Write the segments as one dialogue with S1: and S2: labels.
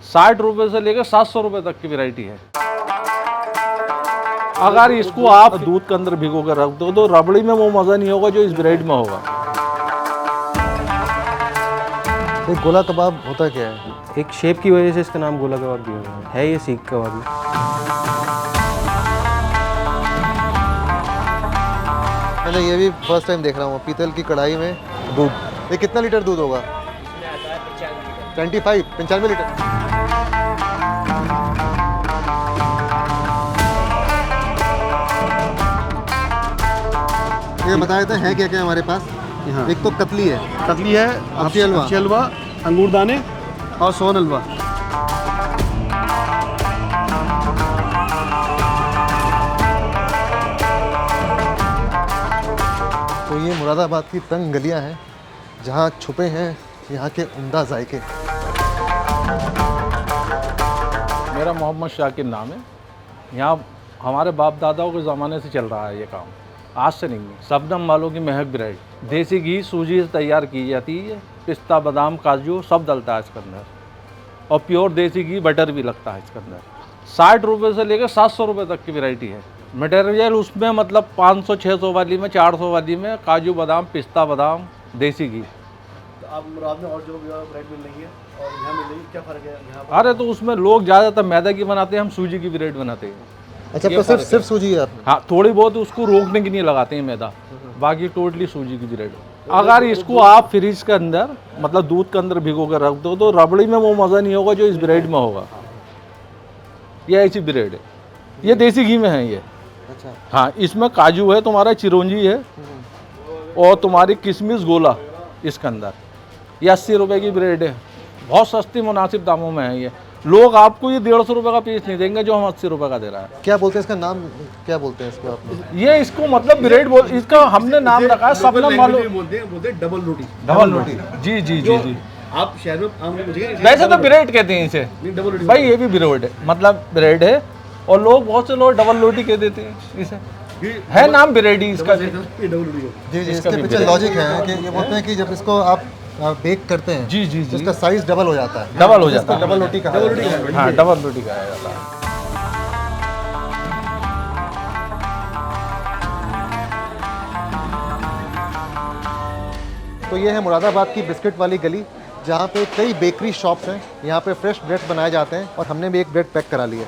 S1: 60 रुपए से लेकर 700 रुपए तक की वैरायटी है। अगर इसको आप दूध के अंदर भिगो कर रख दो तो रबड़ी में वो मज़ा नहीं होगा जो इस ब्रेड में होगा।
S2: ये गोला कबाब होता क्या है?
S3: एक शेप की वजह से इसका नाम गोला कबाब दिया गया है। ये सीख कबाब है।
S2: मैंने ये भी फर्स्ट टाइम देख रहा हूँ, पीतल की कढ़ाई में दूध। ये कितना लीटर दूध होगा? 95 लीटर। ये बता देते हैं क्या क्या हमारे पास।
S3: हाँ।
S2: एक तो कतली है,
S3: अक्षय हलवा, अंगूर दाने
S2: और सोन हलवा। तो ये मुरादाबाद की तंग गलियां हैं जहाँ छुपे हैं यहाँ के उम्दा जायके।
S1: मेरा मोहम्मद शाकिर नाम है। यहाँ हमारे बाप दादाओं के ज़माने से चल रहा है ये काम, आज से नहीं है। शबनम वालों की महक ब्रेड देसी घी सूजी से तैयार की जाती है। पिस्ता बादाम काजू सब डलता है इसके अंदर और प्योर देसी घी बटर भी लगता है इसके अंदर। 60 रुपये से लेकर 700 रुपये तक की वैरायटी है। मटेरियल उसमें मतलब 500-600 वाली में, 400 वाली में काजू बादाम, पिस्ता बादाम, देसी घी।
S4: तो आप मुराद में और जो ब्रेड मिल रही है और यहाँ मिल रही है, क्या फ़र्क है यहाँ पर?
S1: अरे तो उसमें लोग ज़्यादातर मैदा की बनाते हैं, हम सूजी की ब्रेड बनाते हैं।
S2: अच्छा, तो सिर्फ सूजी है आपने?
S1: हाँ, थोड़ी बहुत उसको रोकने के लिए लगाते हैं मैदा, बाकी टोटली सूजी की ब्रेड। अगर इसको आप फ्रिज के अंदर मतलब दूध के अंदर भिगो कर रख दो तो रबड़ी में वो मज़ा नहीं होगा जो इस ब्रेड में होगा। ये ऐसी ब्रेड है, ये देसी घी में है ये।
S2: अच्छा।
S1: हाँ, इसमें काजू है, तुम्हारा चिरौंजी है और तुम्हारी किशमिश गोला इसके अंदर। ये 80 रुपए की ब्रेड है, बहुत सस्ती मुनासिब दामों में है ये। लोग आपको ये 150 रुपए का पीस नहीं देंगे जो हम 80 रुपए का दे रहा है।
S2: क्या बोलते हैं इसका नाम, क्या बोलते हैं इसको आपने?
S1: ये इसको मतलब ब्रेड बोल, इसका हमने नाम रखा है शबनम वालों।
S4: बोलते हैं डबल रोटी।
S1: डबल रोटी, जी जी जी जी।
S4: आप शहर में आम मुझे
S1: वैसे तो ब्रेड कहते हैं इसे
S4: डबल रोटी
S1: भाई, ये भी ब्रेड है, मतलब ब्रेड है और लोग बहुत से लोग डबल रोटी कह देते हैं इसे। है नाम ब्रेड ही इसका।
S4: डबल रोटी हो।
S2: जी जी,
S1: इसका
S2: इसके
S1: भी
S2: पीछे
S1: ब्रेड।
S2: लॉजिक है कि ये बोलते हैं कि जब इसको आप बेक करते हैं
S1: जी जी
S2: तो
S1: जी,
S2: इसका साइज डबल हो जाता है।
S1: डबल हो जाता है।
S2: डबल रोटी कहा जाता है।
S1: हाँ, डबल रोटी कहा जाता है।
S2: तो ये है मुरादाबाद की बिस्किट वाली गली जहाँ पे कई बेकरी शॉप्स हैं। यहाँ पे फ्रेश ब्रेड बनाए जाते हैं और हमने भी एक ब्रेड पैक करा ली है।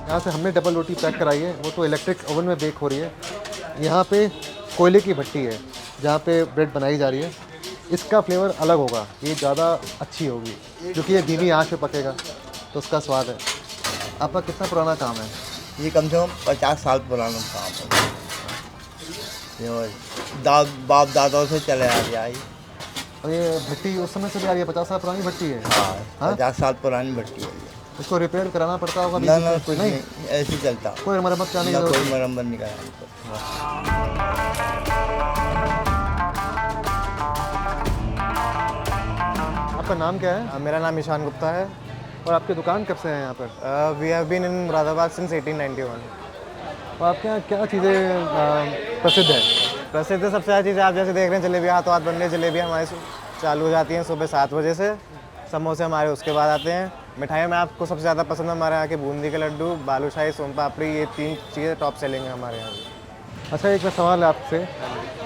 S2: यहाँ से हमने डबल रोटी पैक कराई है, वो तो इलेक्ट्रिक ओवन में बेक हो रही है। यहाँ पे कोयले की भट्टी है जहाँ पे ब्रेड बनाई जा रही है। इसका फ्लेवर अलग होगा, ये ज़्यादा अच्छी होगी क्योंकि ये धीमी आंच पे पकेगा तो उसका स्वाद है। आपका कितना पुराना काम है?
S5: ये कम से कम 50 साल पुराना काम है। ये बाप दादाओं से चले आ रहा है।
S2: और ये भट्टी उस समय से भी आ रही है, 50 साल पुरानी भट्टी है।
S5: हाँ, 50 साल पुरानी भट्टी है ये।
S2: इसको रिपेयर कराना पड़ता होगा?
S5: ना ना, कुछ नहीं, ऐसे ही चलता।
S2: कोई मरम्मत कराने की
S5: ना,
S2: जरूरत
S5: कोई मरम्मत नहीं करानी।
S2: आपका नाम क्या है?
S6: मेरा नाम ईशान गुप्ता है।
S2: और आपकी दुकान कब से है यहाँ पर?
S6: We have been in Moradabad since 1891।
S2: और आपके यहाँ क्या चीज़ें प्रसिद्ध है?
S6: प्रसिद्ध सबसे ज़्यादा चीज़ें आप जैसे देख रहे हैं, जलेबी हाथों हाथ बन रही है। जलेबी हमारी चालू हो जाती हैं सुबह 7 बजे से। समोसे हमारे उसके बाद आते हैं। मिठाई में आपको सबसे ज़्यादा पसंद है हमारे यहाँ के बूंदी के लड्डू, बालूशाही, सोन पापड़ी। ये 3 चीज़ें टॉप सेलिंग है हमारे यहाँ की।
S2: अच्छा, एक सवाल है आपसे,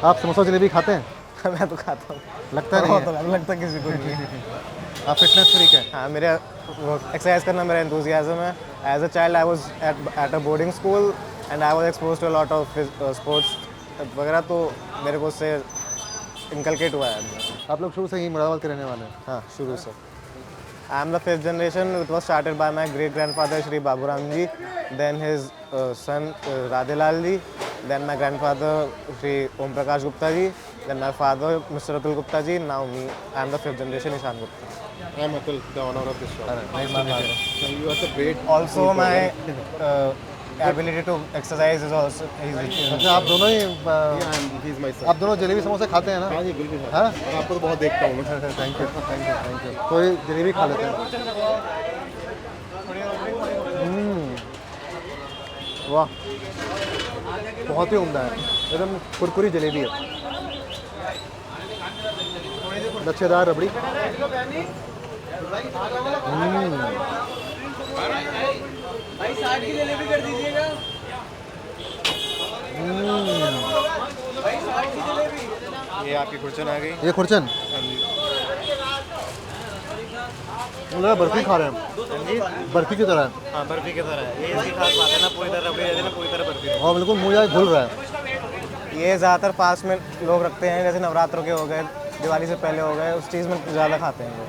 S2: आप समोसा जलेबी खाते हैं?
S6: मैं तो खाता हूँ।
S2: लगता नहीं
S6: तो
S2: है।
S6: लगता किसी को नहीं है।
S2: आप फिटनेस फ्रीक है?
S6: हाँ, मेरा एक्सरसाइज करना मेरा एंथुसियाज्म है। As a child I was at a boarding school and I was exposed to a lot of sports वगैरह, तो मेरे को उससे इनकलकेट हुआ है।
S2: आप लोग शुरू से ही मुरादाबाद के रहने वाले हैं?
S6: हाँ, शुरू से। I am the 5th generation. It was started by my great grandfather Shri Baburam ji, then his son Radhelal ji, then my grandfather Shri Om Prakash Gupta ji, then my father Mr. Atul Gupta ji. Now me, I am the 5th generation Ishan Gupta.
S4: I am Atul, the owner of this shop. You are the great.
S6: Also my ability to exercise is also
S2: अच्छा, आप दोनों ही
S4: He is my son.
S2: आप दोनों जलेबी समोसे खाते हैं ना?
S4: हाँ जी, बिल्कुल।
S2: हाँ?
S4: और आपको तो बहुत देखता हूँ मैं।
S2: Thank you thank you thank you. तो ये जलेबी खा लेते हैं। वाह, बहुत ही उम्दा है, एकदम कुरकुरी जलेबी है। लच्छेदार रबड़ी।
S6: ये आपकी खुर्चन आ गई।
S2: ये खुरचन लगा बर्फी खा रहे हैं, बर्फी की तरह है।
S6: हाँ बर्फी की तरह है, ये इसकी खास बात है ना, पूरी तरह रबड़ी रहती है ना, पूरी तरह बर्फी।
S2: और बिल्कुल मुँह जाके घुल रहा है।
S6: ये ज़्यादातर पास में लोग रखते हैं, जैसे नवरात्रों के हो गए, दिवाली से पहले हो गए, उस चीज़ में ज़्यादा खाते हैं लोग।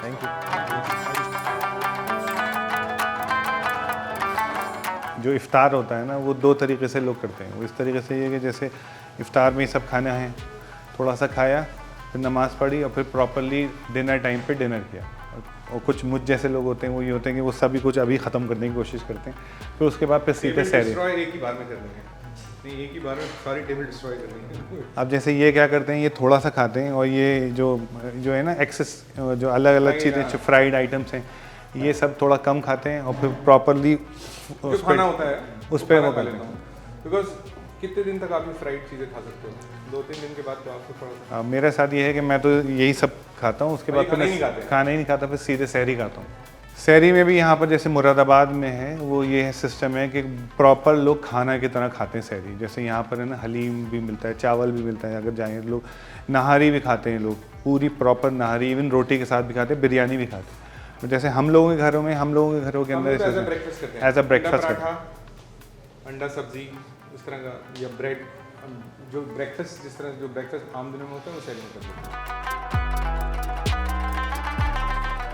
S2: Thank you.
S7: जो इफ़्तार होता है ना वो दो तरीके से लोग करते हैं। वो इस तरीके से ये कि जैसे इफ़्तार में ये सब खाना है, थोड़ा सा खाया, फिर नमाज़ पढ़ी और फिर प्रॉपरली डिनर टाइम पे डिनर किया। और कुछ मुझ जैसे लोग होते हैं वो ये होते हैं कि वो सभी कुछ अभी ख़त्म करने की कोशिश करते हैं, फिर उसके बाद फिर सीधे सहरी।
S8: एक ही बार में कर देंगे, नहीं एक ही बार में सारी टेबल डिस्ट्रॉय कर देंगे।
S7: अब जैसे ये क्या करते हैं, ये थोड़ा सा खाते हैं और ये जो है ना एक्सेस, जो अलग अलग चीज़ें जो फ्राइड आइटम्स हैं, ये सब थोड़ा कम खाते हैं और फिर प्रॉपरली
S8: जो खाना होता है
S7: उस पर वो
S8: खा
S7: करते
S8: लेता
S7: हैं।
S8: हूँ। बिकॉज कितने दिन तक आप ये फ्राइड चीज़ें खा सकते हो? 2-3 दिन के बाद तो आपको थोड़ा सा
S7: मेरे साथ ये है कि मैं तो यही सब खाता हूँ, उसके बाद फिर
S8: खाना ही
S7: मैं
S8: नहीं खाते?
S7: खाना ही नहीं खाता, फिर सीधे सहरी खाता हूँ। सहरी में भी यहाँ पर जैसे मुरादाबाद में है वो ये सिस्टम है कि प्रॉपर लोग खाना की तरह खाते हैं सहरी। जैसे यहाँ पर है ना हलीम भी मिलता है, चावल भी मिलता है, अगर जाएँ लोग नहारी भी खाते हैं, लोग पूरी प्रॉपर नहारी इवन रोटी के साथ भी खाते हैं, बिरयानी भी खाते हैं। तो जैसे हम लोगों के घरों में, हम लोगों के घरों के अंदर
S8: एज अ ब्रेकफास्ट करते हैं,
S7: एज अ ब्रेकफास्ट करते हैं।
S8: अंडा सब्जी इस तरह का, या ब्रेड, जो ब्रेकफास्ट जिस तरह जो ब्रेकफास्ट आम दिनों में होता है वो सहरी में करते हैं।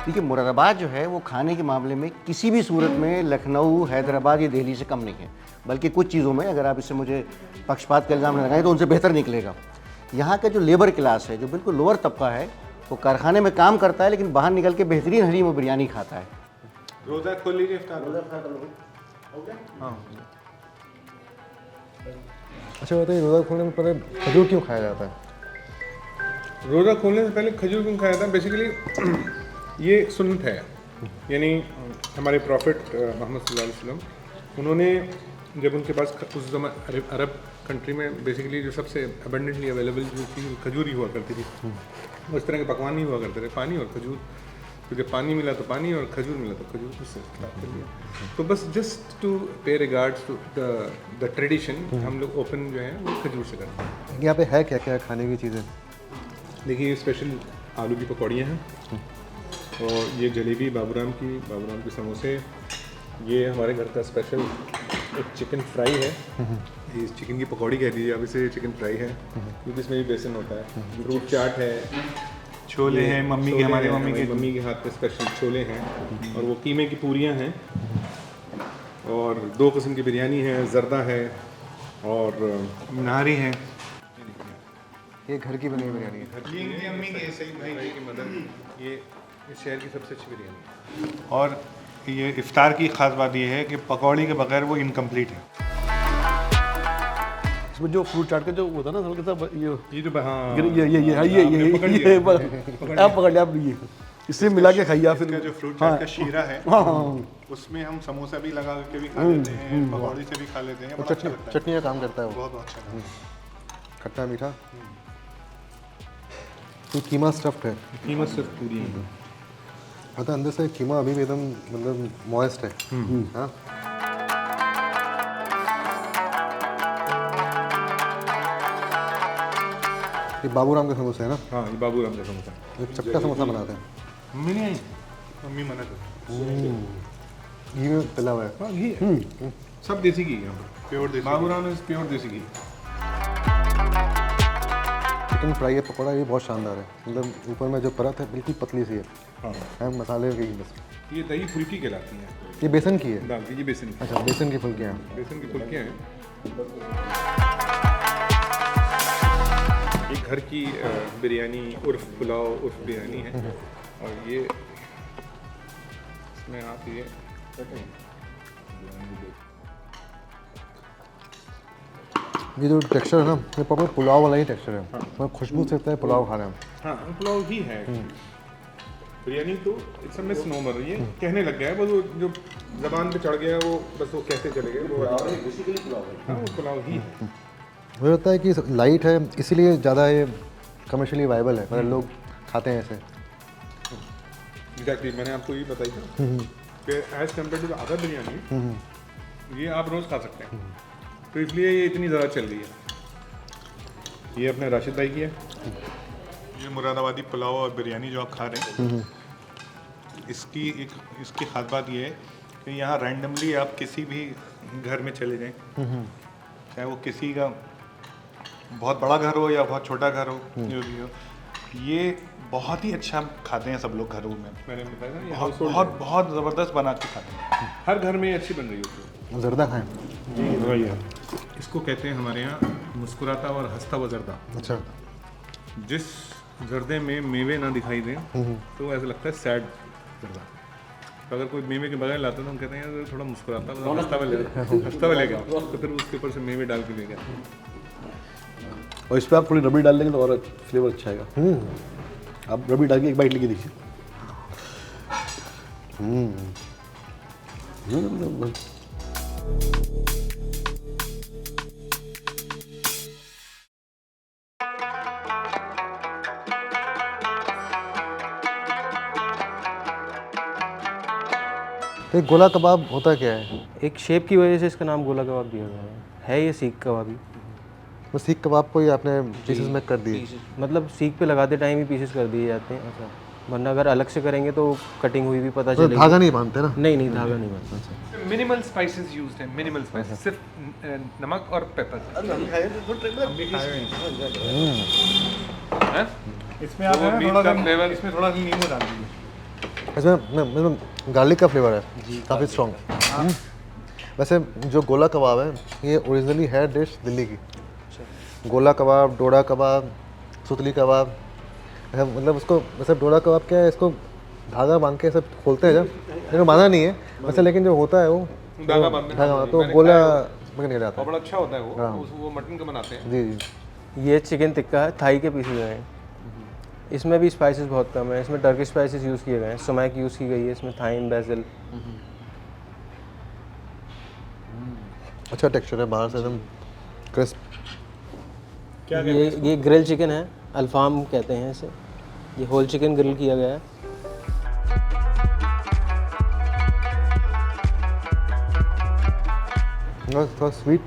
S9: देखिए मुरादाबाद जो है वो खाने के मामले में किसी भी सूरत में लखनऊ, हैदराबाद या दिल्ली से कम नहीं है, बल्कि कुछ चीज़ों में अगर आप इससे मुझे पक्षपात का इल्ज़ाम लगाएं तो उनसे बेहतर निकलेगा। यहाँ का जो लेबर क्लास है, जो बिल्कुल लोअर तबका है, वो कारखाने में काम करता है लेकिन बाहर निकल के बेहतरीन हलीम और बिरयानी खाता है।
S8: रोज़ा खोल लीजिए इफ्तार।
S2: अच्छा बताइए, रोज़ा खोलने में पहले खजूर क्यों खाया जाता है?
S8: रोज़ा खोलने से पहले खजूर क्यों खाया था? बेसिकली ये सुन्नत है, यानी हमारे प्रॉफिट मोहम्मद सल्लल्लाहु अलैहि वसल्लम, उन्होंने जब उनके पास उस समय अरब कंट्री में बेसिकली जो सबसे अबंडेंटली अवेलेबल जो चीज़ खजूर ही हुआ करती थी, उस तरह के पकवान नहीं हुआ करते थे, पानी और खजूर। तो जब पानी मिला तो पानी और खजूर मिला तो खजूर, उससे स्टार्ट कर लिया। तो बस जस्ट टू पे रिगार्ड्स टू द ट्रेडिशन, हम लोग ओपन जो है वो खजूर से करते हैं।
S2: यहाँ पे है क्या क्या खाने की चीज़ें?
S8: देखिए ये स्पेशल आलू की पकौड़ियाँ हैं, और ये जलेबी बाबूराम की समोसे, ये हमारे घर का स्पेशल एक चिकन फ्राई है, ये चिकन की पकौड़ी कह दीजिए, अब इसे चिकन फ्राई है क्योंकि इसमें भी बेसन होता है। फ्रूट चाट है,
S7: छोले हैं मम्मी के, हमारी मम्मी
S8: के हाथ में स्पेशल छोले हैं, और वो कीमे की पूरियाँ हैं, और 2 किस्म की बिरयानी है, जर्दा है और
S7: नारी है।
S2: ये घर की बनी हुई बिरयानी है।
S8: ये अम्मी की सही भाई की मदद, ये इस शहर की सबसे अच्छी बिरयानी।
S7: और ये इफ्तार की ख़ास बात ये है कि पकौड़ी के बगैर वो इनकम्प्लीट है।
S4: इसमें जो फ्रूट चाट का जो होता है ना हल्का सा
S8: ये जो हाँ
S4: आप पकड़ लिया आप, ये इससे मिला के खाइए आप।
S7: इसका जो फ्रूट चाट का शीरा है, उसमें हम समोसा भी लगा के भी खा लेते हैं, पकौड़ी से भी खा लेते हैं, बड़ा अच्छा लगता है।
S2: चटनी का काम करता है वो,
S7: बहुत अच्छा लगता है।
S2: खट्टा मीठा। तो कीमा स्टफ्ड है,
S8: कीमत सिर्फ पूरी है।
S2: मतलब अंदर से कीमा अभी भी एकदम मतलब मॉइस्ट है। हाँ ये बाबूराम के समोसे है ना?
S8: हाँ ये बाबूराम का समोसा।
S2: ये चपटा समोसा बनाते हैं।
S8: मम्मी नहीं आई,
S7: मम्मी मना कर,
S2: घी में तला हुआ है।
S8: हाँ घी है, सब देसी घी है यहाँ पर,
S7: प्योर देसी।
S8: बाबूराम इज प्योर देसी घी।
S2: चिकन फ्राई है, पकौड़ा ये बहुत शानदार है, मतलब ऊपर में जो परत है बिल्कुल पतली सी है,
S8: हाँ
S2: मसाले की बस।
S8: ये दही फुल्की कहलाती है,
S2: ये बेसन की है?
S8: दाल की, ये बेसन की,
S2: अच्छा बेसन की फुल्कियाँ हैं।
S8: बेसन की फुल्कियाँ हैं। ये घर की बिरयानी उर्फ पुलाव उर्फ बिरयानी है, और ये इसमें आप ये
S2: ये जो टेक्सचर है ना, ये प्रॉपर पुलाव वाला ही टेक्सचर है। मतलब खुशबू से लगता है पुलाव खा रहे हैं।
S8: हाँ पुलाव ही है। बिरयानी तो इट्स अ मिसनोमर, ये कहने लग गया है, बस वो जो जबान पे चढ़ गया वो बस वो कहते चले गए वो बेसिकली पुलाव है। हाँ, वो पुलाव ही है।
S2: मुझे लगता है कि लाइट है इसीलिए ज़्यादा ये कमर्शियली वाइबल है, मतलब लोग खाते हैं ऐसे।
S8: एग्जैक्टली, मैंने आपको ये बताई था कि as compared to other biryani ये आप रोज़ खा सकते हैं, तो इसलिए ये इतनी ज़्यादा चल रही है। ये अपने राशिद भाई की है, ये मुरादाबादी पुलाव और बिरयानी जो आप खा रहे हैं, इसकी खास बात ये है कि यहाँ रैंडमली आप किसी भी घर में चले जाएं, चाहे वो किसी का बहुत बड़ा घर हो या बहुत छोटा घर हो, जो भी हो, ये बहुत ही अच्छा खाते हैं सब लोग घरों में। मैंने बताया ना, ये बहुत बहुत ज़बरदस्त बना के खाते हैं, हर घर में अच्छी बन रही होती है।
S2: जर्दा खाएं।
S8: जी वही है, इसको कहते हैं हमारे यहाँ मुस्कुराता और हंसता हुआ जर्दा।
S2: अच्छा,
S8: जिस जर्दे में मेवे ना दिखाई दें तो ऐसा लगता है सैड जर्दा। तो अगर कोई मेवे के बगैर लाता है तो हम कहते हैं थोड़ा मुस्कुराता हुआ हंसता हुआ ले गया, तो फिर उसके ऊपर से मेवे डाल के ले गया।
S4: और इस पर आप थोड़ी रबड़ी डाल देंगे तो और फ्लेवर अच्छा आएगा। आप रबड़ी डाल के एक बाइट लेके देखिए।
S2: तो ये गोला कबाब होता क्या है?
S3: एक शेप की वजह से इसका नाम गोला कबाब दिया गया है। ये सीख कबाबी,
S2: वो सीख कबाब को ही आपने पीसेस में कर दिए?
S3: मतलब सीख पे लगाते टाइम ही पीसेस कर दिए जाते हैं। अच्छा, वरना अगर अलग से करेंगे तो कटिंग हुई भी पता
S2: तो
S3: चलेगी।
S2: धागा नहीं बांधते ना?
S3: नहीं, धागा नहीं बनता।
S10: मिनिमल स्पाइसेस यूज्ड है, मिनिमल स्पाइसेस, सिर्फ नमक और पेपर।
S7: इसमें आप थोड़ा सा इसमें थोड़ा सा नींबू डाल दीजिए।
S2: इसमें गार्लिक का फ्लेवर है काफ़ी स्ट्रॉन्ग। वैसे जो गोला कबाब है ये ओरिजिनली है डिश दिल्ली की। गोला कबाब, डोडा कबाब, सुतली कबाब, मतलब उसको वैसे डोडा कबाब क्या है, इसको धागा बांध के सब खोलते हैं जब, मेरे बांधा नहीं है वैसे, लेकिन जो होता है वो धागा तो गोला में नहीं रहता।
S8: बड़ा अच्छा होता है वो मटन का बनाते हैं।
S2: जी जी।
S3: ये चिकन टिक्का है, थाई के पीसेस हैं। इसमें भी स्पाइसेस बहुत कम है। इसमें टर्किश स्पाइसेस यूज़ किए गए हैं, सुमैक यूज़ की गई है इसमें, थाइम, बेसिल।
S2: अच्छा टेक्सचर है, बाहर से एकदम क्रिस्प।
S3: ये ग्रिल चिकन है, अल्फाम कहते हैं इसे। ये होल चिकन ग्रिल किया गया है।
S2: थोड़ा स्वीट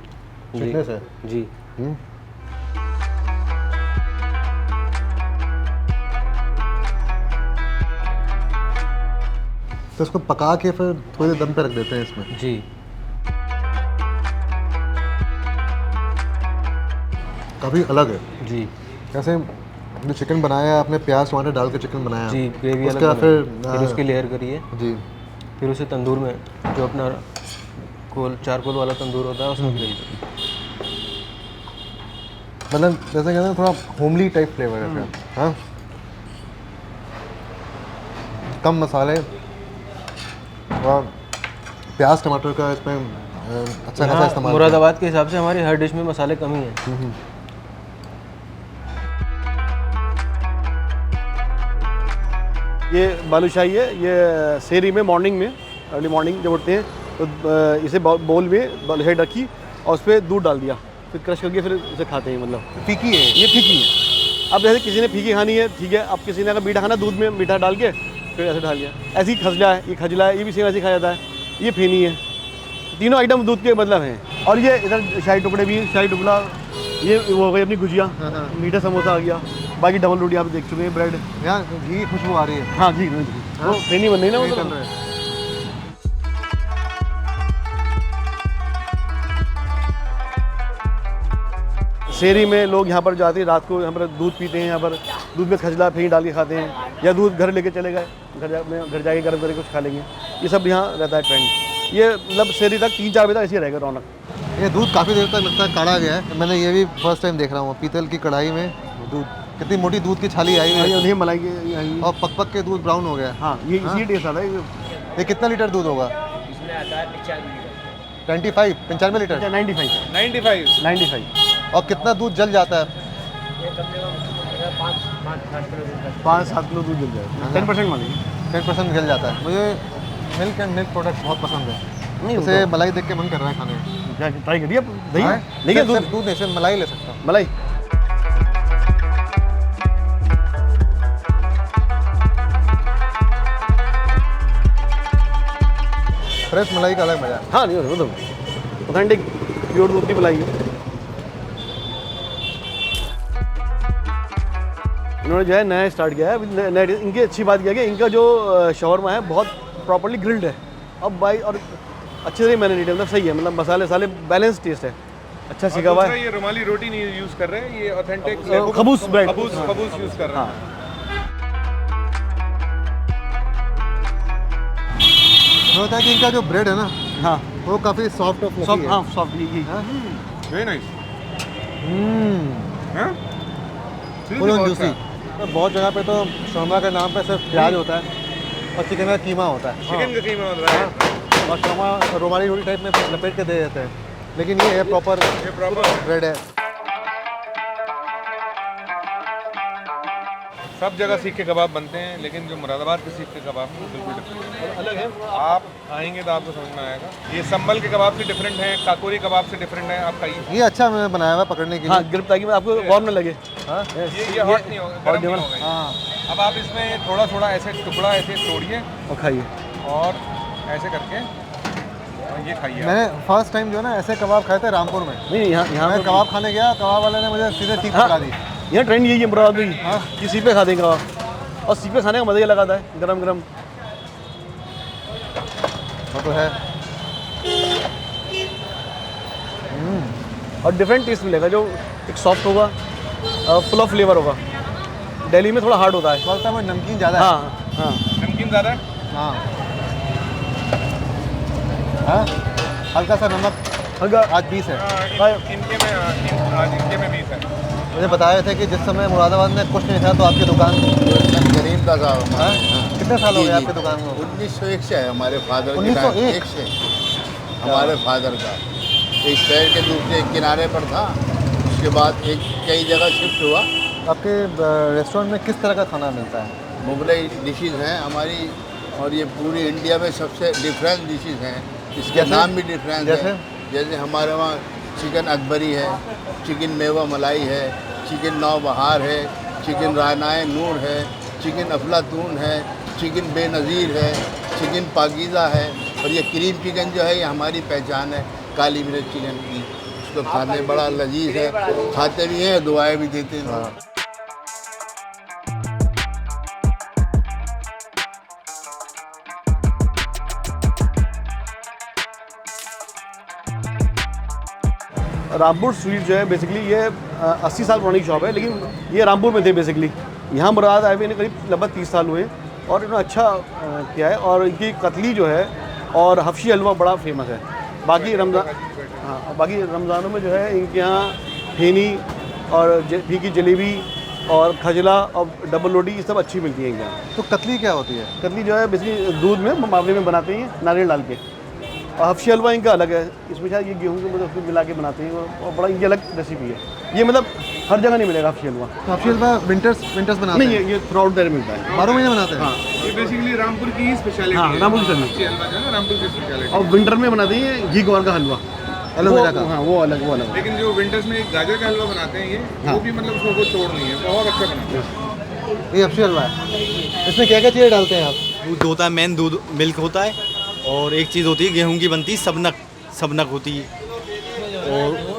S2: स्वीटनेस है
S3: जी।
S2: तो इसको पका के फिर थोड़ी देर दम पे रख देते हैं इसमें?
S3: जी।
S2: काफ़ी अलग है
S3: जी।
S2: जैसे जो चिकन बनाया है आपने, प्याज टमाटर डाल के चिकन बनाया
S3: जी, ग्रेवी अलग
S2: उसका
S3: फिर उसकी लेयर करी है
S2: जी,
S3: फिर उसे तंदूर में, जो अपना चारकोल वाला तंदूर होता है उसमें ग्रिल करी।
S2: मतलब जैसे कहते हैं थोड़ा होमली टाइप फ्लेवर है फिर। हाँ, कम मसाले और प्याज टमाटर का इसमें अच्छा खासा इस्तेमाल।
S3: मुरादाबाद के हिसाब से हमारी हर डिश में मसाले कम ही हैं।
S4: ये बालूशाही है, ये सेरी में मॉर्निंग में, अर्ली मॉर्निंग जब उठते हैं तो इसे बाउल में बालूशाही रखी और उस पर दूध डाल दिया, फिर क्रश करके फिर इसे खाते हैं। मतलब
S2: फीकी है
S4: ये, फीकी है। अब जैसे किसी ने फीकी खानी है, ठीक है, अब किसी ने अगर मीठा खाना, दूध में मीठा डाल के फिर ऐसे डाल दिया। ऐसे ही खजला है, ये खजला है, ये भी सेम ऐसे खाया जाता है। ये फेनी है, तीनों आइटम दूध के मतलब हैं। और ये इधर शाही टुकड़े भी, शाही टुकड़ा, ये वो हो गई अपनी गुजिया, मीठा समोसा आ गया, बाकी डबल रोटी आप देख चुके हैं, ब्रेड।
S2: यहाँ घी की खुशबू आ रही है।
S4: हाँ घी, वो फेनी बन रही है ना, वो
S2: चल रहा है।
S4: शेरी में लोग यहाँ पर जाते हैं, रात को यहाँ पर दूध पीते हैं, यहाँ पर दूध में खजला फेंक डाल के खाते हैं, या दूध घर लेके चले गए, घर जाके गर्म करके कुछ खा लेंगे। ये सब यहाँ रहता है ट्रेंड। ये मतलब शेरी तक 3-4 बजे तक ऐसे रहेगा रौनक।
S2: ये दूध काफ़ी देर तक लगता है काढ़ा गया है। मैंने ये भी फर्स्ट टाइम देख रहा हूँ, पीतल की कढ़ाई में दूध, कितनी मोटी दूध की छाली आई हुई है
S4: मलाई की,
S2: और पक पक के दूध ब्राउन हो गया है।
S4: हाँ, ये इसी टेस्ट आता है।
S2: ये कितना लीटर दूध होगा?
S10: इसमें आता है
S2: 95 लीटर।
S4: 95। और कितना दूध जल जाता है? 5-7 किलो दूध जल जाएगा 10% मान लीजिए
S2: 10% निकल जाता है। मुझे मिल्क एंड मिल्क प्रोडक्ट बहुत पसंद है।
S4: नहीं
S2: जैसे मलाई देख के मन कर रहा है खाने का।
S4: क्या ट्राई करिए आप दही
S2: हाँ?
S4: देखिए
S2: सिर्फ दूध नहीं, सिर्फ मलाई ले सकता हूँ।
S4: मलाई
S2: फ्रेश मलाई का अलग मजा है।
S4: हाँ नहीं वो तो ऑथेंटिक प्योर दूध की मलाई है। इन्होंने जो है नया स्टार्ट किया है नया। इनकी अच्छी बात क्या है कि इनका जो शवरमा है बहुत प्रॉपर्ली ग्रिल्ड है। अब भाई और अच्छे से मैंने डिटेल मतलब सही है, मतलब मसाले साले बैलेंस टेस्ट है, अच्छा सीखा हुआ है।
S8: ये रुमाली रोटी नहीं यूज कर रहे हैं, ये authentic
S4: Qaboos bread
S8: Qaboos use कर रहे हैं।
S2: होता है कि इनका जो ब्रेड है ना,
S4: हाँ
S2: वो काफ़ी सॉफ्ट और फ्लफी है।
S4: हाँ सॉफ्ट ये
S8: very nice.
S2: Full and juicy. तो बहुत जगह पे तो शोरमा के नाम पे सिर्फ प्याज होता है और चिकन का कीमा होता है।
S8: चिकन का कीमा होता है
S2: और शोरमा रुमाली रोटी टाइप में लपेट के दे देते हैं, लेकिन ये है प्रॉपर ब्रेड है।
S8: सब जगह सीख के कबाब बनते हैं, लेकिन जो मुरादाबाद के सीख के कबाब हैं वो बिल्कुल डिफरेंट अलग है। आप आएंगे तो आपको समझ में आएगा। ये संबल के कबाब से डिफरेंट है, काकोरी कबाब से डिफरेंट है। आपका
S2: ये अच्छा मैंने बनाया हुआ पकड़ने के लिए।
S4: हाँ ग्रिप ताकि आपको वार्म न लगे।
S2: हाँ
S8: ये हॉट नहीं होगा, गर्म नहीं होगा।
S2: हाँ
S8: अब आप इसमें थोड़ा थोड़ा ऐसे टुकड़ा ऐसे तोड़िए
S4: और खाइए
S8: और ऐसे करके ये खाइए।
S2: मैंने फर्स्ट टाइम जो है ना ऐसे कबाब खाए थे रामपुर में।
S4: नहीं यहाँ
S2: मैं कबाब खाने गया, कबाब वाले ने मुझे सीधे सीख पकड़ा दी।
S4: यहाँ ट्रेंड यही है मुरादाबाद में कि सीपे खा देंगे आप, और सीपे खाने का मज़ा ही लगाता है गरम गरम।
S2: वो तो है।
S4: और डिफरेंट टेस्ट मिलेगा, जो एक सॉफ्ट होगा, फुल ऑफ फ्लेवर होगा। दिल्ली में थोड़ा हार्ड होता है।
S2: बोलता है नमकीन ज़्यादा है।
S4: हाँ हाँ
S8: नमकीन ज़्यादा है।
S2: हाँ हाँ हल्का सा नमक।
S4: हल्का
S2: आज 20 है।
S8: इनके में आज इनके में 20 है।
S2: मुझे बताए थे कि जिस समय मुरादाबाद में कुछ नहीं था तो आपकी दुकान
S5: गरीब का गाँव
S2: हाँ? कितने साल हो गए आपकी दुकान को?
S5: 1901 से है हमारे फादर के
S2: 1901
S5: से हमारे फादर का। एक शहर के दूसरे किनारे पर था, उसके बाद एक कई जगह शिफ्ट हुआ।
S2: आपके रेस्टोरेंट में किस तरह का खाना मिलता है?
S5: मुगलई डिशेज हैं हमारी, और ये पूरी इंडिया में सबसे डिफरेंट डिशेज हैं। इसके नाम भी डिफरेंट है। जैसे हमारे वहाँ चिकन अकबरी है, चिकन मेवा मलाई है, चिकन नौ बहार है, चिकन रानाए नूर है, चिकन अफलातून है, चिकन बेनज़ीर है, चिकन पाकीज़ा है। और ये क्रीम चिकन जो है ये हमारी पहचान है काली मिर्च चिकन की। उसको खाने बड़ा लजीज है, खाते भी हैं, दुआएं भी देते हैं।
S4: रामपुर स्वीट जो है बेसिकली ये 80 साल पुरानी शॉप है, लेकिन ये रामपुर में थे बेसिकली। यहाँ मुराद आए हुए इन्हें करीब लगभग 30 साल हुए और इन्होंने अच्छा किया है। और इनकी कतली जो है और हफ्शी हलवा बड़ा फेमस है। बाकी रमज़ानों में जो है इनके यहाँ फेनी और फीकी जलेबी और खजला और डबल रोटी ये सब अच्छी मिलती है इनके यहाँ।
S2: तो कतली क्या होती है?
S4: कतली जो है बेसिकली दूध में मावले में बनाते हैं नारियल डाल के। और हफ्शी हलवा इनका अलग है, इसमें शायद ये गेहूं के मतलब मिला के बनाते हैं और बड़ा इनकी अलग रेसिपी है। ये मतलब हर जगह नहीं मिलेगा हफ्शी हलवा।
S2: तो हफ्शी हलवा विंटर्स बनाते
S4: नहीं,
S2: हैं?
S4: ये थ्रू आउट देयर मिलता है,
S2: 12 महीने बनाते हैं।
S4: हाँ
S8: ये बेसिकली रामपुर की स्पेशलिटी
S4: हाँ,
S8: है।
S4: रामपुर की
S8: हफ्शी हलवा जो है ना रामपुर की स्पेशलिटी।
S4: और विंटर में बनाते हैं घी ग्वार का हलवा,
S2: एलोवेरा का।
S4: हाँ वो अलग
S8: लेकिन जो विंटर्स में गाजर का हलवा बनाते हैं ये वो भी मतलब उसमें कोई तोड़ नहीं है, बहुत अच्छा बनाते हैं।
S2: ये हफ्शी हलवा है। इसमें क्या क्या चीज़ें डालते हैं आप?
S11: दूध होता है, मेन दूध मिल्क होता है, और एक चीज़ होती है गेहूं की बनती है सबनक होती है, और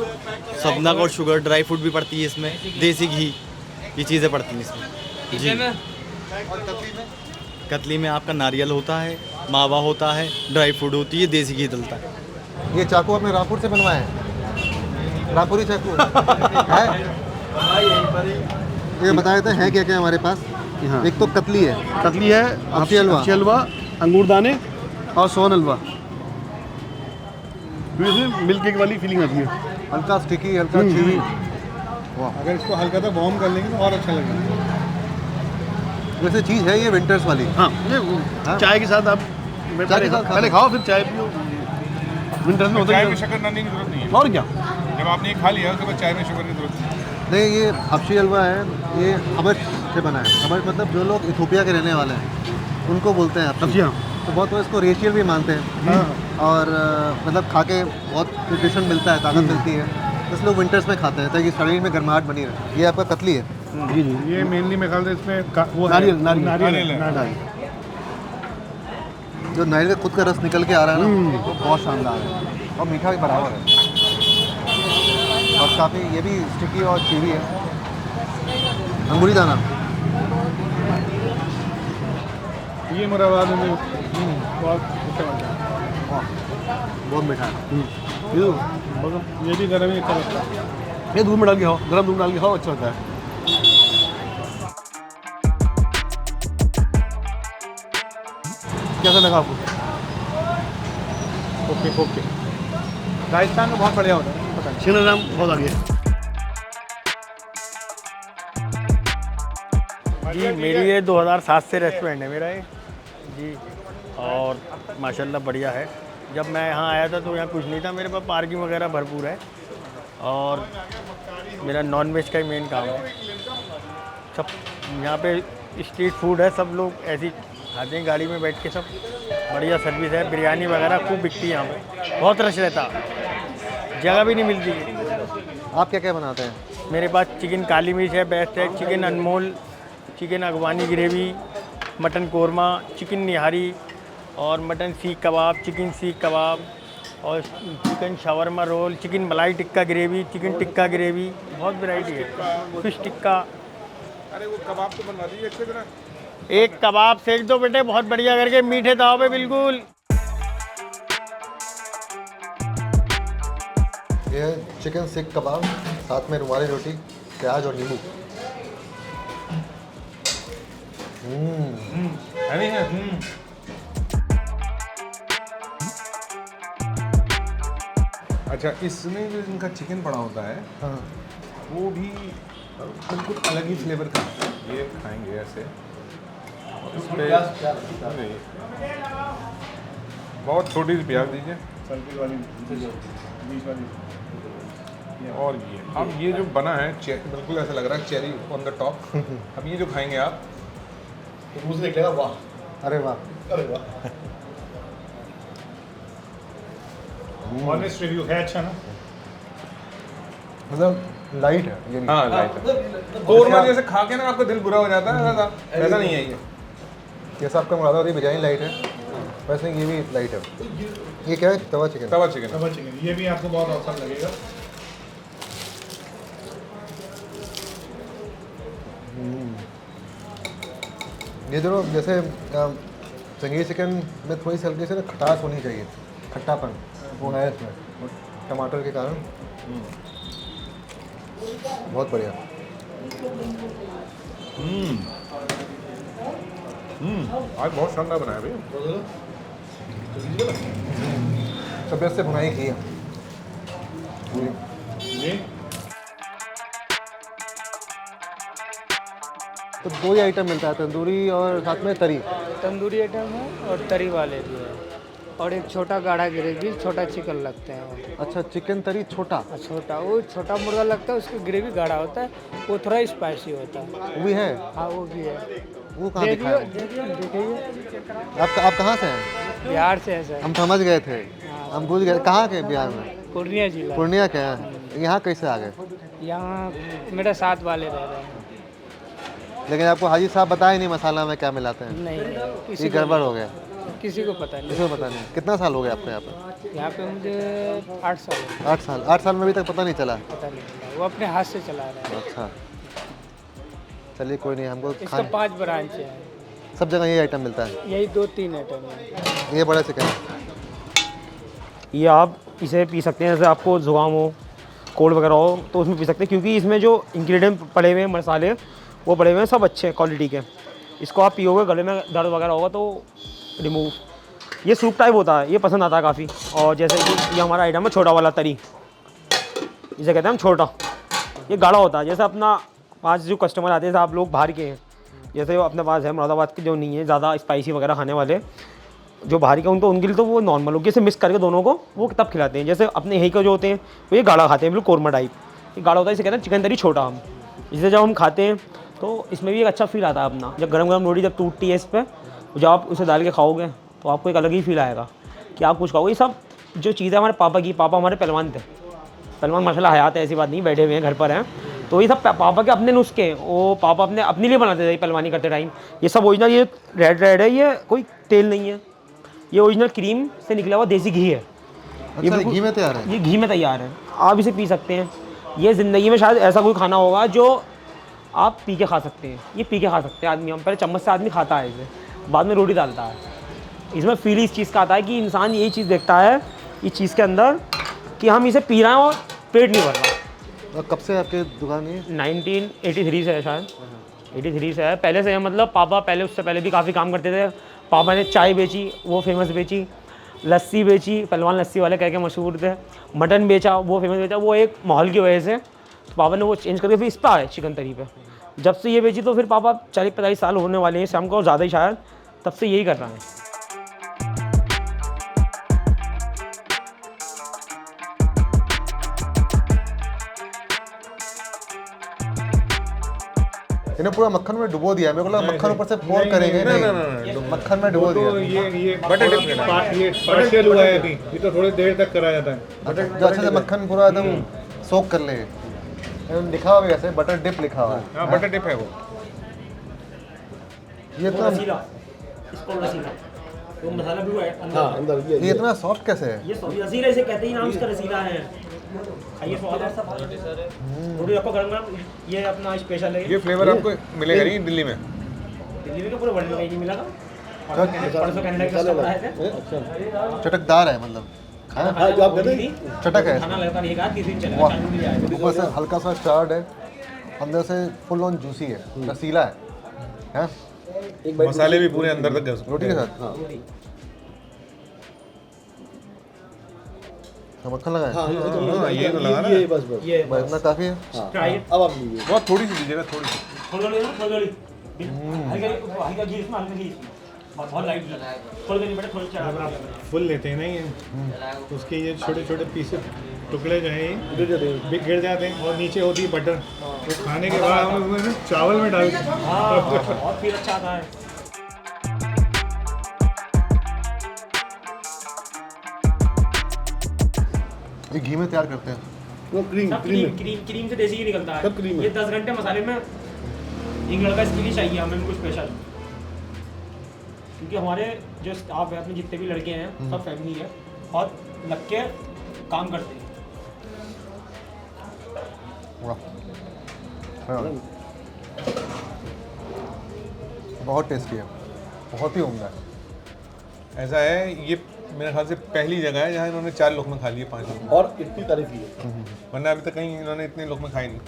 S11: सबनक और शुगर ड्राई फ्रूट भी पड़ती है इसमें, देसी घी, ये चीज़ें पड़ती हैं इसमें जी। कतली में आपका नारियल होता है, मावा होता है, ड्राई फ्रूट होती है, देसी घी डलता है।
S2: ये चाकू आपने रामपुर से बनवाए हैं? रामपुरी चाकू है? ये बताए थे हैं क्या क्या हमारे पास?
S4: हाँ।
S2: एक तो कतली है,
S4: कतली है,
S2: हफ्शी हलवा,
S4: अंगूर दाने और सोन हलवा। इसमें मिल्क केक वाली फीलिंग आती है,
S2: हल्का स्टिकी, हल्का चीवी।
S8: अगर इसको हल्का सा वार्म कर लेंगे तो और अच्छा लगेगा।
S2: वैसे चीज़ है ये विंटर्स वाली।
S4: हाँ चाय के साथ आप
S2: चाय के साथ
S4: पहले खाओ फिर चाय पियो। विंटर्स में होता
S8: चाय
S4: है
S8: में शक्कर डालने की जरूरत नहीं है।
S4: और क्या
S8: जब आपने ये खा लिया उसके बाद चाय में शुगर की जरूरत नहीं।
S2: नहीं, ये हबशी हलवा है, ये हबश से बना है। हबश मतलब जो लोग इथोपिया के रहने वाले हैं उनको बोलते हैं हबशी। तो बहुत लोग इसको रेशियल भी मानते हैं और मतलब खा के बहुत न्यूट्रिशन मिलता है, ताकत मिलती है, बस लोग विंटर्स में खाते हैं ताकि शरीर में गर्माहट बनी रहे। ये आपका कतली है।
S8: जी जी, ये मेनली मैं ख्याल से इसमें वो
S2: नारियल है। जो नारियल का खुद का रस निकल के आ रहा है ना, वो बहुत शानदार है और मीठा भी बराबर है और काफ़ी ये भी स्टिकी और चीवी है। अंगूरी दाना
S8: ये मुरादाबाद में बहुत अच्छा बनता है,
S2: बहुत मीठा है।
S8: ये भी गर्म ही अच्छा लगता है।
S4: ये दूध में डाल के खाओ, गर्म दूध डाल के खाओ, अच्छा होता है। कैसा लगा आपको?
S8: ओके। राजस्थान में बहुत बढ़िया होता है, पता नहीं।
S4: श्रीराम बहुत आगे।
S12: जी मेरी ये 2007 से रेस्टोरेंट है मेरा ये जी, और माशाल्लाह बढ़िया है। जब मैं यहाँ आया था तो यहाँ कुछ नहीं था, मेरे पास पार्किंग वगैरह भरपूर है और मेरा नॉन वेज का ही मेन काम है। सब यहाँ पे स्ट्रीट फूड है, सब लोग ऐसे ही खाते हैं गाड़ी में बैठ के, सब बढ़िया सर्विस है। बिरयानी वगैरह खूब बिकती है यहाँ पे, बहुत रश रहता है, जगह भी नहीं मिलती।
S2: आप क्या क्या बनाते हैं?
S12: मेरे पास चिकन काली मिर्च है, बेस्ट है, चिकन अनमोल, चिकन अगवानी ग्रेवी, मटन कोरमा, चिकन निहारी और मटन सीख कबाब, चिकन सीख कबाब और चिकन शावरमा रोल, चिकन मलाई tikka gravy, chicken tikka gravy, बहुत वैरायटी है। फिश टिक्का।
S8: अरे वो कबाब तो बनवा दीजिए अच्छी तरह।
S12: एक कबाब सेक दो बेटे, बहुत बढ़िया करके, मीठे ताव पे बिल्कुल।
S2: ये है चिकन सीख कबाब, साथ में रुमाली रोटी, प्याज और नींबू।
S8: अच्छा, इसमें जो इनका चिकन पड़ा होता है वो भी बिल्कुल अलग ही फ्लेवर का है। ये खाएंगे ऐसे नहीं, बहुत छोटी सी प्याज दीजिए, सर्किल वाली बीच वाली। और ये अब ये जो बना है बिल्कुल ऐसा लग रहा है चेरी ऑन द टॉप। अब ये जो खाएंगे आप
S2: तो मुझे निकलेगा वाह, अरे वाह, अरे वाह।
S8: ऑनेस्ट रिव्यू है, अच्छा ना?
S2: मतलब लाइट है ये भी।
S8: हाँ लाइट है। कोरमा जैसे खा के ना आपका दिल बुरा हो जाता है, ऐसा नहीं है ये।
S2: जैसा आपका मुरादा और ये बिरयानी लाइट है, वैसे ये भी लाइट है। ये क्या है? तवा चिकन।
S8: तवा चिकन, ये भी आपको बहुत औसम लगेगा।
S2: ये जो जैसे संगीत चिकन में थोड़ी सी हल्की से ना खटास होनी चाहिए, खट्टापन वो है इसमें, और टमाटर के कारण बहुत बढ़िया।
S8: आज बहुत शानदार बनाया भैया।
S2: तबियत से बुनाई की है। तो दो ही आइटम मिलता है, तंदूरी और साथ में तरी।
S13: तंदूरी आइटम है और तरी वाले भी है, और एक छोटा गाढ़ा ग्रेवी, छोटा चिकन लगते हैं।
S2: अच्छा, चिकन तरी छोटा।
S13: छोटा, वो छोटा मुर्गा लगता है, उसकी ग्रेवी गाढ़ा होता है, वो थोड़ा स्पाइसी होता है।
S2: वो भी है?
S13: हाँ वो भी है।
S2: वो कहाँ दिखा है?
S13: देखिए।
S2: आप कहाँ से हैं?
S13: बिहार से है सर।
S2: हम समझ गए थे, हम भूल गए। कहाँ के बिहार में?
S13: पूर्णिया जिला।
S2: पूर्णिया के हैं? यहाँ कैसे आ गए?
S13: यहाँ मेरे साथ वाले रह रहे हैं।
S2: लेकिन आपको हाजी साहब बताए नहीं मसाला में क्या मिलाते हैं?
S13: नहीं,
S2: ये गड़बड़ हो गया।
S13: किसी को पता नहीं।
S2: किसी को पता नहीं। कितना साल हो गया आपको यहाँ पे?
S13: यहाँ पे मुझे 8 साल।
S2: 8 साल। 8 साल में अभी तक पता नहीं चला?
S13: पता नहीं चला, वो अपने हाथ से चला रहे हैं।
S2: अच्छा, चलिए कोई नहीं। हमको
S13: इसका 5 ब्रांच है,
S2: सब जगह यही आइटम मिलता है?
S13: यही 2-3 आइटम है।
S2: ये बड़ा चिकन है।
S14: ये आप इसे पी सकते हैं, जैसे आपको जुकाम हो, कोल्ड वगैरह हो तो उसमें पी सकते हैं, क्योंकि इसमें जो इंग्रेडिएंट पड़े हुए हैं, मसाले वो पड़े हुए हैं, सब अच्छे क्वालिटी के। इसको आप पियोगे, गले में दर्द वगैरह होगा तो रिमूव। ये सूप टाइप होता है, ये पसंद आता है काफ़ी। और जैसे कि ये हमारा आइटम है छोटा वाला तरी, इसे कहते हैं हम छोटा। ये गाढ़ा होता है। जैसे अपना पास जो कस्टमर आते हैं, जैसे आप लोग बाहर के हैं, जैसे वो अपने पास है मुरादाबाद के जो नहीं है ज़्यादा स्पाइसी वगैरह खाने वाले, जो बाहरी का उनको उनके लिए तो वो नॉर्मल हो गया, इसे मिक्स करके दोनों को वो तब खिलाते हैं। जैसे अपने यहीं का जो होते हैं वो ये गाढ़ा खाते हैं, बिल्कुल कोरमा टाइप। ये गाढ़ा होता है, इसे कहते हैं चिकन तरी छोटा हम। इसे जब हम खाते हैं तो इसमें भी एक अच्छा फील आता है अपना, जब गरम गरम रोटी जब टूटती है इस पर, जब आप उसे डाल के खाओगे तो आपको एक अलग ही फील आएगा कि आप कुछ खाओगे। ये सब जो चीज़ें हमारे पापा की, पापा हमारे पहलवान थे, पहलवान माशाल्लाह हयात है, ऐसी बात नहीं, बैठे हुए हैं घर पर हैं। तो ये सब पापा के अपने नुस्खे हैं, वो पापा अपने लिए बनाते थे पहलवानी करते टाइम। ये सब ओरिजिनल, ये रेड है, ये कोई तेल नहीं है, ये ओरिजिनल क्रीम से निकला हुआ देसी घी है।
S2: ये घी में तैयार है?
S14: ये घी में तैयार है, आप इसे पी सकते हैं। ये ज़िंदगी में शायद ऐसा कोई खाना होगा जो आप पी के खा सकते हैं। ये पी के खा सकते हैं आदमी, हम पहले चम्मच से आदमी खाता है इसे, बाद में रोटी डालता है। इसमें फील इस चीज़ का आता है कि इंसान यही चीज़ देखता है इस चीज़ के अंदर कि हम इसे पी रहे हैं और पेट नहीं भर रहा।
S2: और कब से आपकी दुकान है?
S14: 1983 से है शायद, 83 से है, पहले से है। मतलब पापा पहले, उससे पहले भी काफ़ी काम करते थे। पापा ने चाय बेची, वो फेमस बेची, लस्सी बेची, पहलवान लस्सी वाले कह के मशहूर थे, मटन बेचा, वो फेमस बेचा। वो एक माहौल की वजह से तो पापा ने वो चेंज करके फिर इस पर आए चिकन तरी पे। जब से ये बेची तो फिर पापा 40-45 साल होने वाले हैं शाम को, और ज़्यादा ही शायद, तब से यही कर रहे हैं।
S2: इन्हें पूरा मक्खन में डुबो दिया, मेरे को लगा मक्खन ऊपर से पोर करेंगे। नहीं, मक्खन में डुबो दिया।
S8: ये बटर डिप, ये पार्शियल हुआ है अभी, ये तो थोड़ी देर तक कराया जाता है।
S2: जो अच्छे से मक्खन पूरा एकदम सोक कर ले। लिखा हुआ है वैसे, बटर डिप लिखा हुआ है।
S8: हाँ, बटर डिप है वो।
S2: ये इतना
S14: तो मसाला भी
S2: अंदर, ये इतना सॉफ्ट कैसे है?
S14: ये रसीला इसे कहते ही, नाम इसका रसीला है। खाइए स्वाद है, रोटी आपको गरम गरम, ये अपना स्पेशल है।
S8: ये फ्लेवर आपको मिलेगा नहीं दिल्ली में?
S14: दिल्ली में तो पूरे वर्ल्ड में कहीं नहीं मिला। परसों कनाडा के कस्टमर आए थे।
S2: चटकदार है, मतलब
S4: हाँ, जो आप कहते हैं
S2: चटक है,
S14: खाना लगता नहीं है, किसी दिन चलेगा।
S2: ऊपर से हल्का सा चार्ड है, अंदर से फुल ऑन जूसी है, रसीला है?
S8: मसाले भी पूरे अंदर तक गए
S2: रोटी के साथ। मक्खन लगा है?
S8: हाँ, ये तो लगा ना,
S4: ये बस
S2: इतना काफ़ी है।
S4: अब आप लीजिए,
S8: बहुत थोड़ी सी दीजिएगा, थोड़ी सी।
S14: हल्का घी इसमें, हल्का घी बहुत लाइट घी, थोड़ी देर बेटा, थोड़ी चढ़ा।
S8: फुल लेते हैं ना ये, उसके ये छोटे छोटे पीसेस, टुकड़े जो हैं ये गिर जाते हैं, और नीचे होती है बटर, तो खाने के बाद हम उसमें चावल में डाल के
S14: और फिर अच्छा आता है।
S2: ये घी में तैयार करते हैं?
S4: वो
S14: क्रीम से देसी घी निकलता है।
S4: सब क्रीम है।
S14: ये 10 घंटे मसाले में, एक लड़का इसके लिए चाहिए हमें कुछ स्पेशल, क्योंकि हमारे जो स्टाफ है, अपने जितने भी लड़के हैं, सब फैमिली है, और लग के काम करते हैं।
S2: बहुत टेस्टी है, बहुत ही उम्दा है।
S8: ऐसा है, ये मेरे ख्याल से पहली जगह है जहाँ इन्होंने 4 लोग में खा लिए, 5 लोग,
S4: और इतनी तारीफ की है,
S8: वरना अभी तक कहीं इन्होंने इतने लोग में खाई नहीं।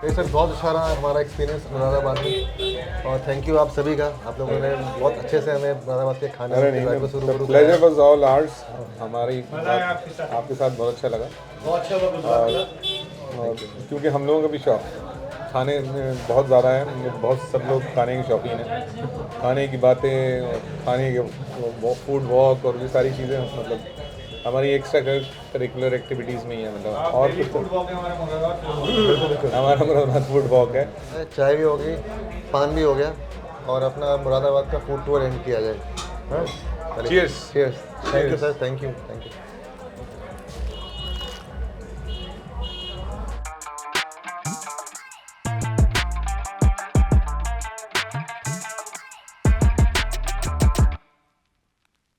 S2: ये सर बहुत अच्छा रहा हमारा एक्सपीरियंस मुरादाबाद में, और थैंक यू आप सभी का, आप लोगों ने बहुत अच्छे से हमें मुरादाबाद के खाने को शुरू
S8: प्लेजर वाज ऑल आवर्स। हमारी आपके साथ बहुत अच्छा लगा, और क्योंकि हम लोगों का भी शौक खाने में बहुत ज़्यादा है, बहुत सब लोग खाने के शौकीन हैं, खाने की बातें, खाने के फूड वॉक और ये सारी चीज़ें मतलब हमारी एक्स्ट्रा करिकुलर एक्टिविटीज़ में ही है, मतलब और कुछ हमारा मुरादाबाद फूड वॉक है।
S2: चाय भी हो गई, पान भी हो गया, और अपना मुरादाबाद का फूड टूर एंड किया जाए। हाँ,
S8: cheers.
S2: Thank you sir, thank you.